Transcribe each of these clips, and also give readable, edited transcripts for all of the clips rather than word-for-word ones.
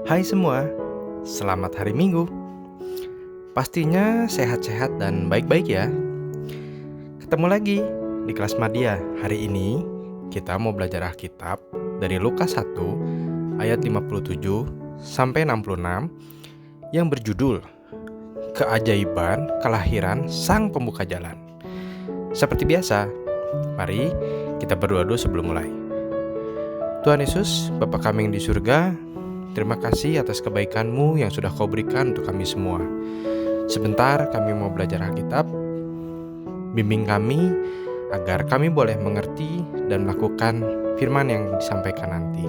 Hai semua, selamat hari Minggu. Pastinya sehat-sehat dan baik-baik ya. Ketemu lagi di kelas Madya. Hari ini kita mau belajar Alkitab dari Lukas 1 ayat 57 sampai 66 yang berjudul Keajaiban Kelahiran Sang Pembuka Jalan. Seperti biasa, mari kita berdoa dulu sebelum mulai. Tuhan Yesus, Bapa kami yang di surga, terima kasih atas kebaikan-Mu yang sudah Kau berikan untuk kami semua. Sebentar kami mau belajar Alkitab. Bimbing kami agar kami boleh mengerti dan melakukan firman yang disampaikan nanti.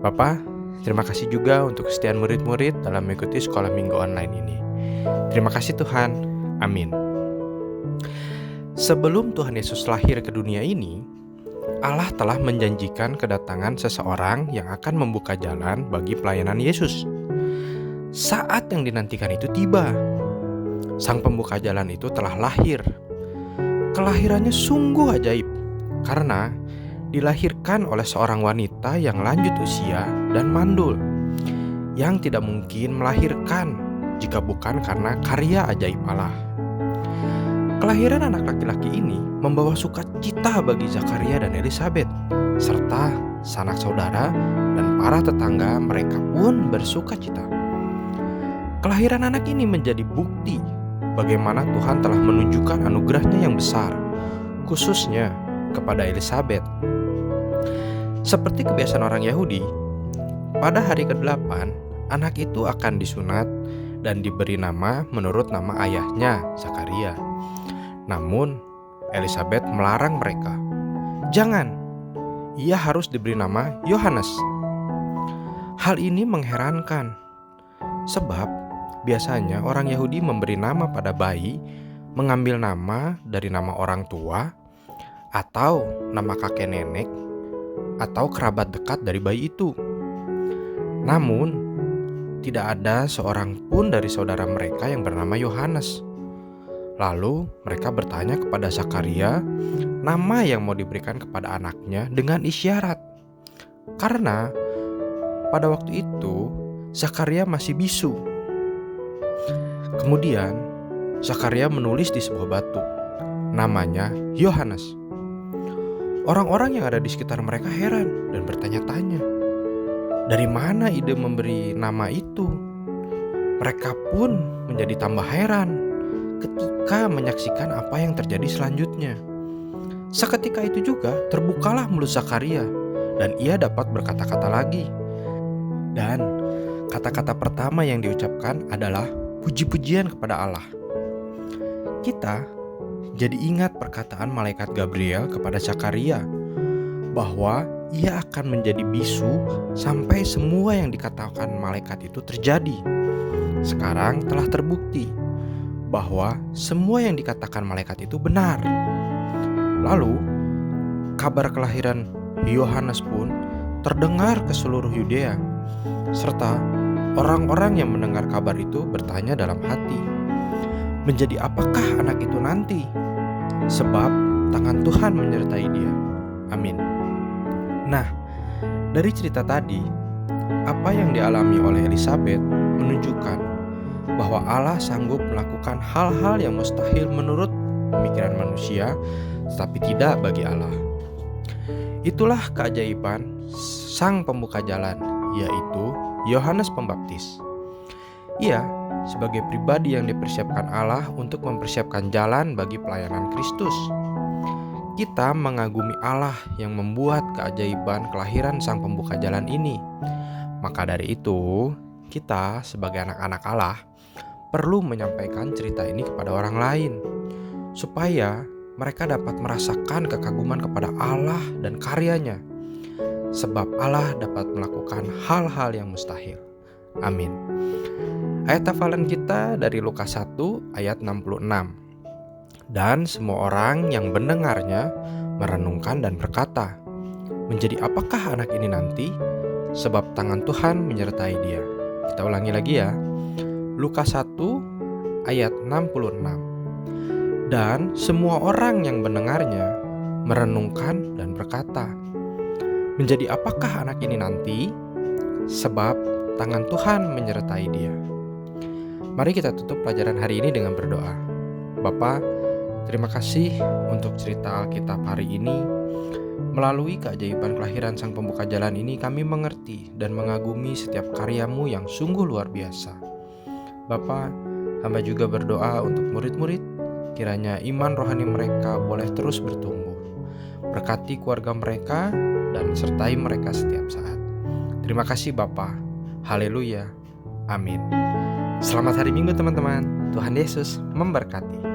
Bapa, terima kasih juga untuk kesetiaan murid-murid dalam mengikuti sekolah minggu online ini. Terima kasih Tuhan. Amin. Sebelum Tuhan Yesus lahir ke dunia ini, Allah telah menjanjikan kedatangan seseorang yang akan membuka jalan bagi pelayanan Yesus. Saat yang dinantikan itu tiba. Sang pembuka jalan itu telah lahir. Kelahirannya sungguh ajaib, karena dilahirkan oleh seorang wanita yang lanjut usia dan mandul, yang tidak mungkin melahirkan jika bukan karena karya ajaib Allah. Kelahiran anak laki-laki ini membawa sukacita bagi Zakaria dan Elisabet, serta sanak saudara dan para tetangga mereka pun bersukacita. Kelahiran anak ini menjadi bukti bagaimana Tuhan telah menunjukkan anugerahnya yang besar, khususnya kepada Elisabet. Seperti kebiasaan orang Yahudi, pada hari ke-8, anak itu akan disunat dan diberi nama menurut nama ayahnya, Zakaria. Namun, Elisabet melarang mereka. Jangan, ia harus diberi nama Yohanes. Hal ini mengherankan, sebab biasanya orang Yahudi memberi nama pada bayi, mengambil nama dari nama orang tua, atau nama kakek nenek, atau kerabat dekat dari bayi itu. Namun, tidak ada seorang pun dari saudara mereka yang bernama Yohanes. Lalu mereka bertanya kepada Zakaria nama yang mau diberikan kepada anaknya dengan isyarat. Karena pada waktu itu Zakaria masih bisu. Kemudian Zakaria menulis di sebuah batu, namanya Yohanes. Orang-orang yang ada di sekitar mereka heran dan bertanya-tanya, dari mana ide memberi nama itu? Mereka pun menjadi tambah heran ketika menyaksikan apa yang terjadi selanjutnya. Seketika itu juga terbukalah mulut Zakaria dan ia dapat berkata-kata lagi. Dan kata-kata pertama yang diucapkan adalah puji-pujian kepada Allah. Kita jadi ingat perkataan malaikat Gabriel kepada Zakaria bahwa ia akan menjadi bisu sampai semua yang dikatakan malaikat itu terjadi. Sekarang telah terbukti bahwa semua yang dikatakan malaikat itu benar. Lalu, kabar kelahiran Yohanes pun terdengar ke seluruh Yudea, serta orang-orang yang mendengar kabar itu bertanya dalam hati, menjadi apakah anak itu nanti? Sebab tangan Tuhan menyertai dia. Amin. Nah, dari cerita tadi, apa yang dialami oleh Elisabet menunjukkan bahwa Allah sanggup melakukan hal-hal yang mustahil menurut pemikiran manusia, tetapi tidak bagi Allah. Itulah keajaiban Sang Pembuka Jalan, yaitu Yohanes Pembaptis. Ia sebagai pribadi yang dipersiapkan Allah untuk mempersiapkan jalan bagi pelayanan Kristus. Kita mengagumi Allah yang membuat keajaiban kelahiran Sang Pembuka Jalan ini. Maka dari itu, kita sebagai anak-anak Allah perlu menyampaikan cerita ini kepada orang lain, supaya mereka dapat merasakan kekaguman kepada Allah dan karyanya, sebab Allah dapat melakukan hal-hal yang mustahil. Amin. Ayat hafalan kita dari Lukas 1 ayat 66. Dan semua orang yang mendengarnya merenungkan dan berkata, menjadi apakah anak ini nanti? Sebab tangan Tuhan menyertai dia. Kita ulangi lagi ya. Lukas 1 ayat 66. Dan semua orang yang mendengarnya merenungkan dan berkata, menjadi apakah anak ini nanti? Sebab tangan Tuhan menyertai dia. Mari kita tutup pelajaran hari ini dengan berdoa. Bapa, terima kasih untuk cerita Alkitab hari ini. Melalui keajaiban kelahiran Sang Pembuka Jalan ini, kami mengerti dan mengagumi setiap karya-Mu yang sungguh luar biasa. Bapa, hamba juga berdoa untuk murid-murid, kiranya iman rohani mereka boleh terus bertumbuh. Berkati keluarga mereka dan sertai mereka setiap saat. Terima kasih Bapa. Haleluya. Amin. Selamat hari Minggu teman-teman. Tuhan Yesus memberkati.